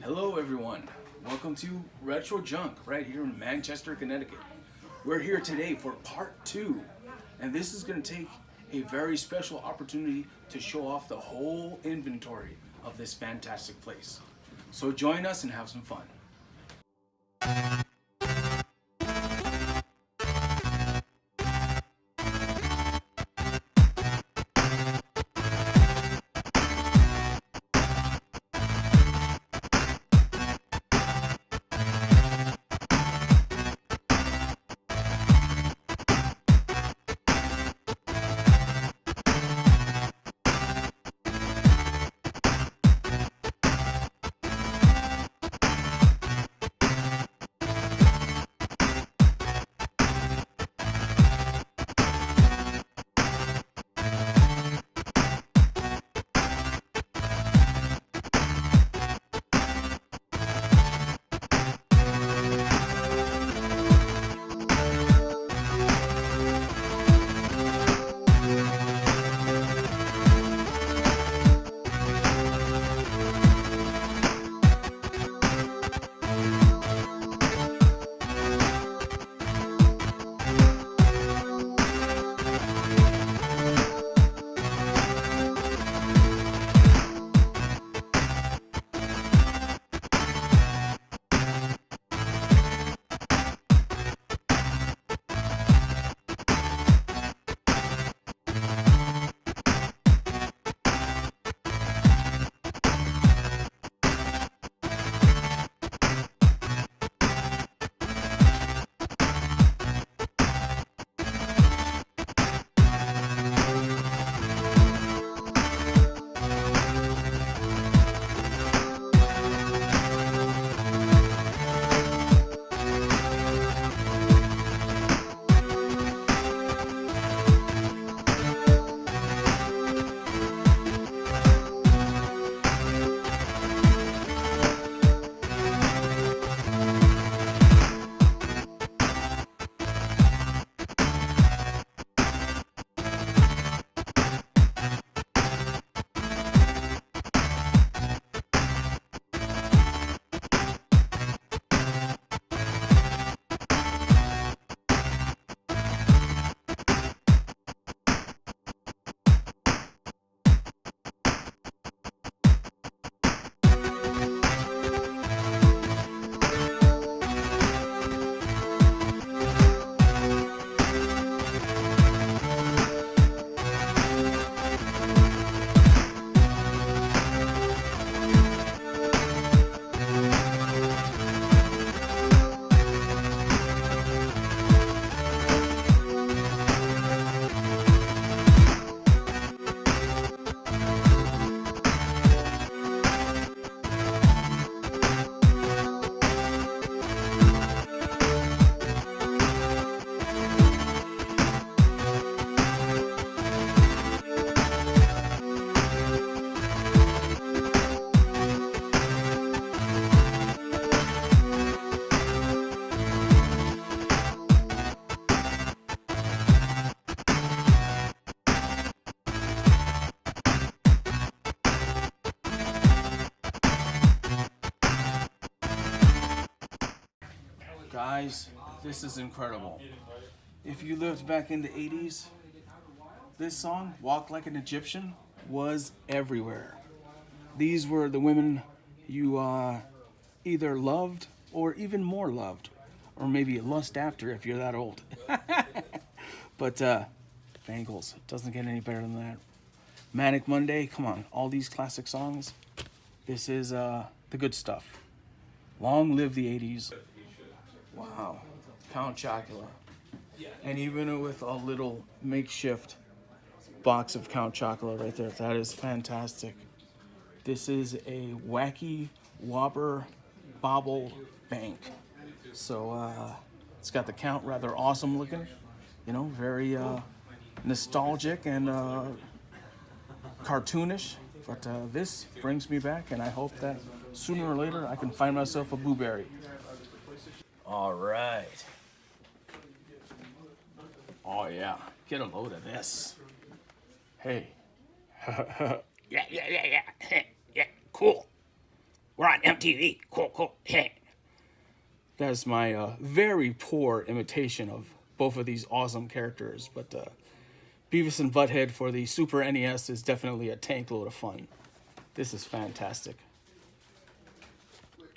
Hello everyone, welcome to Retro Junk right here in Manchester, Connecticut. We're here today for part 2, and this is going to take a very special opportunity to show off the whole inventory of this fantastic place. So join us and have some fun. Guys, this is incredible. If you lived back in the 80s, this song, Walk Like an Egyptian, was everywhere. These were the women you either loved or even more loved, or maybe lust after if you're that old. But Bangles, doesn't get any better than that. Manic Monday, come on, all these classic songs. This is the good stuff. Long live the 80s. Wow, Count Chocula. And even with a little makeshift box of Count Chocula right there, that is fantastic. This is a wacky whopper bobble bank. So it's got the Count, rather awesome looking, very nostalgic and cartoonish. But this brings me back, and I hope that sooner or later I can find myself a blueberry. All right. Oh, yeah. Get a load of this. Hey. Yeah. Yeah, cool. We're on MTV. Cool, cool. Hey. That's my very poor imitation of both of these awesome characters. But Beavis and Butthead for the Super NES is definitely a tank load of fun. This is fantastic.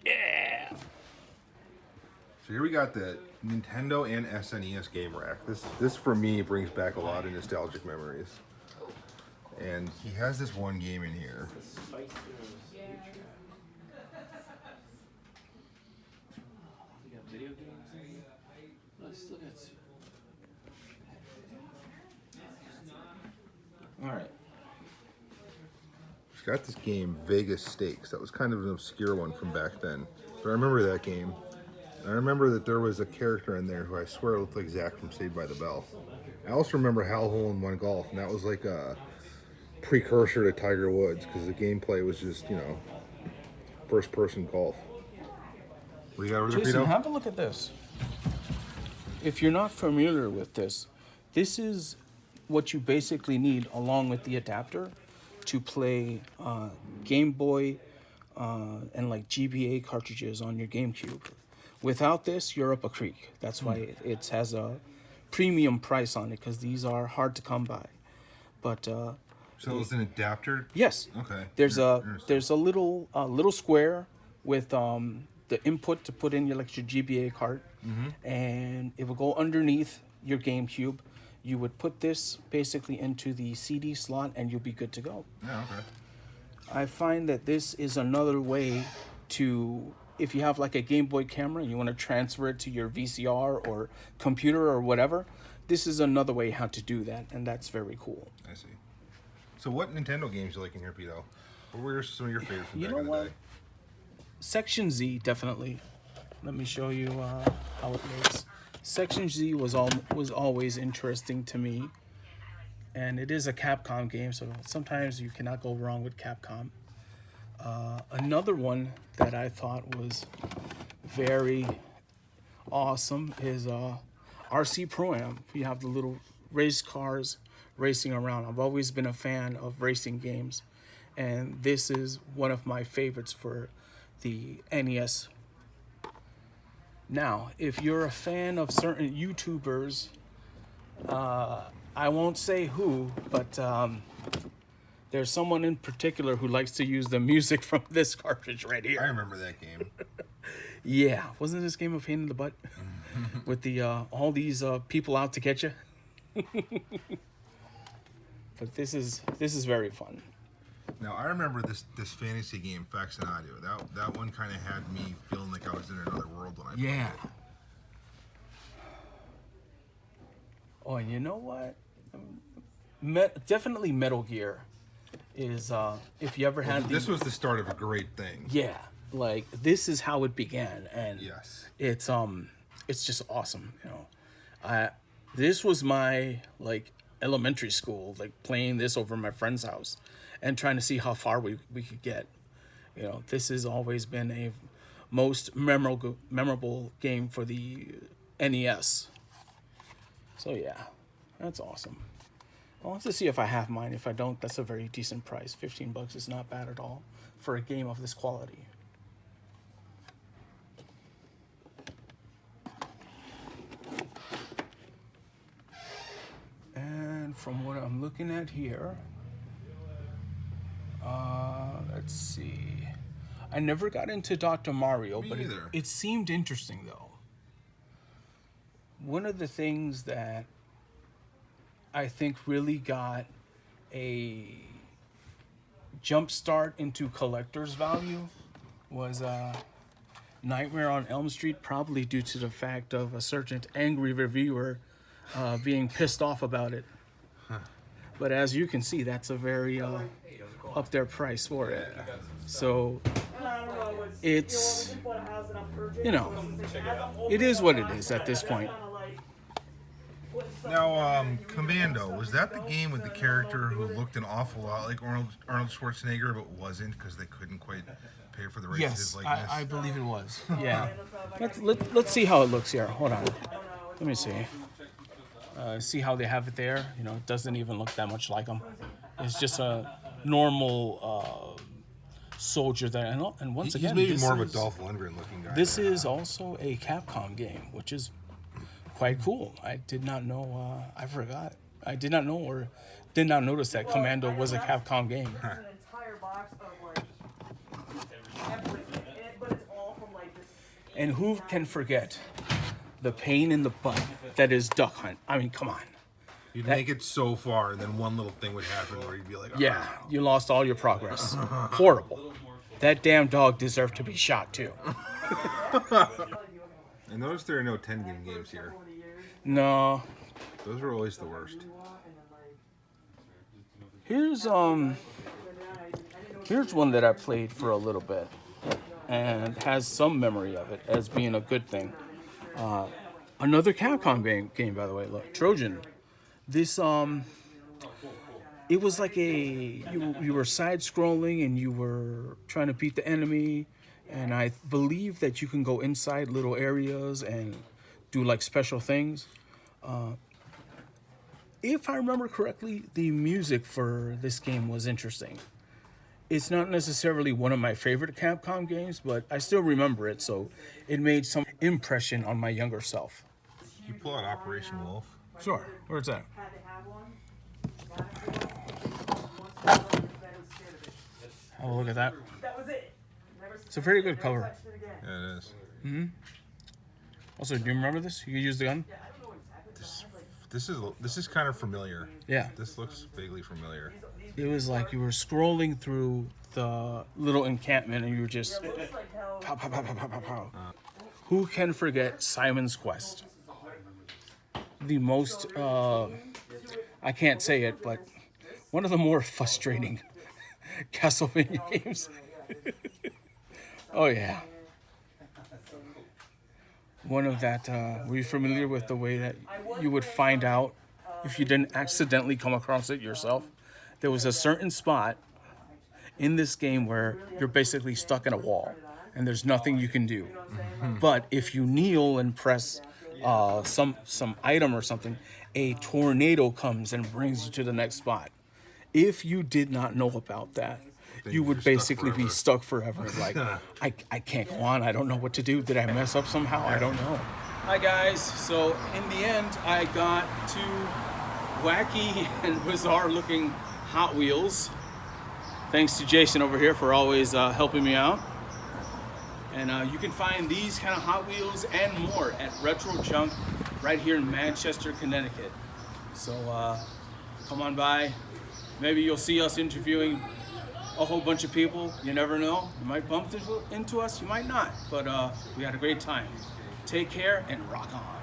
Yeah. So here we got the Nintendo and SNES game rack. This for me brings back a lot of nostalgic memories. And he has this one game in here. All right. He's got this game, Vegas Stakes. That was kind of an obscure one from back then. But I remember that game. I remember that there was a character in there who I swear looked like Zach from Saved by the Bell. I also remember Hal Hole in One Golf, and that was like a precursor to Tiger Woods because the gameplay was just, first-person golf. What do you got over there, Jason, Pito? have a look at this. If you're not familiar with this, this is what you basically need along with the adapter to play Game Boy and like GBA cartridges on your GameCube. Without this, you're up a creek. That's why it has a premium price on it, because these are hard to come by. But So it's an adapter? yes, Okay. there's a little square with the input to put in your GBA cart, and it will go underneath your GameCube. You would put this basically into the CD slot, and you'll be good to go. Yeah, okay. I find that this is another way to, if you have like a Game Boy camera and you want to transfer it to your VCR or computer or whatever, this is another way how to do that, and that's very cool. I see. So what Nintendo games you like in here, Pito? What were some of your favorites from back in the day? Section Z, definitely. Let me show you how it looks. Section Z was always interesting to me, and it is a Capcom game, so sometimes you cannot go wrong with Capcom. Another one that I thought was very awesome is RC Pro-Am. You have the little race cars racing around. I've always been a fan of racing games, and this is one of my favorites for the NES. Now, if you're a fan of certain YouTubers, I won't say who, but there's someone in particular who likes to use the music from this cartridge right here. I remember that game. Yeah, wasn't this game a pain in the butt? With the all these people out to get you? But this is very fun. Now I remember this fantasy game, Facts and Audio. That one kind of had me feeling like I was in another world when I played it. Oh, and you know what? Definitely Metal Gear is if you ever had this was the start of a great thing. Yeah, like this is how it began, and yes, it's just awesome. This was my elementary school, playing this over my friend's house and trying to see how far we could get. This has always been a most memorable game for the NES. So yeah, that's awesome. I'll have to see if I have mine. If I don't, that's a very decent price. $15 is not bad at all for a game of this quality. And from what I'm looking at here, let's see. I never got into Dr. Mario, but it seemed interesting though. One of the things that I think really got a jump start into collector's value was Nightmare on Elm Street, probably due to the fact of a certain angry reviewer being pissed off about it. But as you can see, that's a very up there price for it. So it's, it is what it is at this point. Now, Commando, was that the game with the character who looked an awful lot like Arnold Schwarzenegger, but wasn't because they couldn't quite pay for the rights to his likeness? Yes, I believe it was. Yeah. Let's see how it looks here. Hold on. Let me see. See how they have it there? It doesn't even look that much like him. It's just a normal soldier there. And once He's again, maybe this more of a is- Dolph Lundgren looking guy. This is also a Capcom game, which is quite cool. I did not know. I forgot. I did not know or did not notice that Commando was a Capcom game. There's an entire box of like everything in it, but it's all from like this. And who can forget the pain in the butt that is Duck Hunt? I mean, come on. You'd make it so far, and then one little thing would happen where you'd be like, Yeah, you lost all your progress. Horrible. That damn dog deserved to be shot too. I noticed there are no 10 games here. No. Those are always the worst. Here's one that I played for a little bit and has some memory of it as being a good thing. Another Capcom game, by the way. Look, Trojan. This it was like you were side scrolling and you were trying to beat the enemy, and I believe that you can go inside little areas and do like special things. If I remember correctly, the music for this game was interesting. It's not necessarily one of my favorite Capcom games, but I still remember it, so it made some impression on my younger self. You pull out Operation Wolf. Sure, where's that? Had to have one. Got it for one. Once I was scared of it. Oh, look at that. That was it. It's a very good cover. Touched it again. Yeah, it is. Also, do you remember this? You could use the gun? Yeah, I don't know exactly. This is kind of familiar. Yeah. This looks vaguely familiar. It was like you were scrolling through the little encampment and you were just Looks like how. pow, pow, pow, pow, pow, pow, pow. Who can forget Simon's Quest? The most, I can't say it, but one of the more frustrating Castlevania games. Oh, yeah. One of that, were you familiar with the way that you would find out if you didn't accidentally come across it yourself? There was a certain spot in this game where you're basically stuck in a wall and there's nothing you can do. But if you kneel and press some item or something, a tornado comes and brings you to the next spot. If you did not know about that, you would basically be stuck forever. Like, I can't go on. I don't know what to do. Did I mess up somehow? I don't know. Hi, guys. So, in the end, I got two wacky and bizarre-looking Hot Wheels. Thanks to Jason over here for always helping me out. And you can find these kind of Hot Wheels and more at Retro Junk right here in Manchester, Connecticut. So come on by. Maybe you'll see us interviewing a whole bunch of people. You never know. You might bump into us, you might not. But we had a great time. Take care and rock on.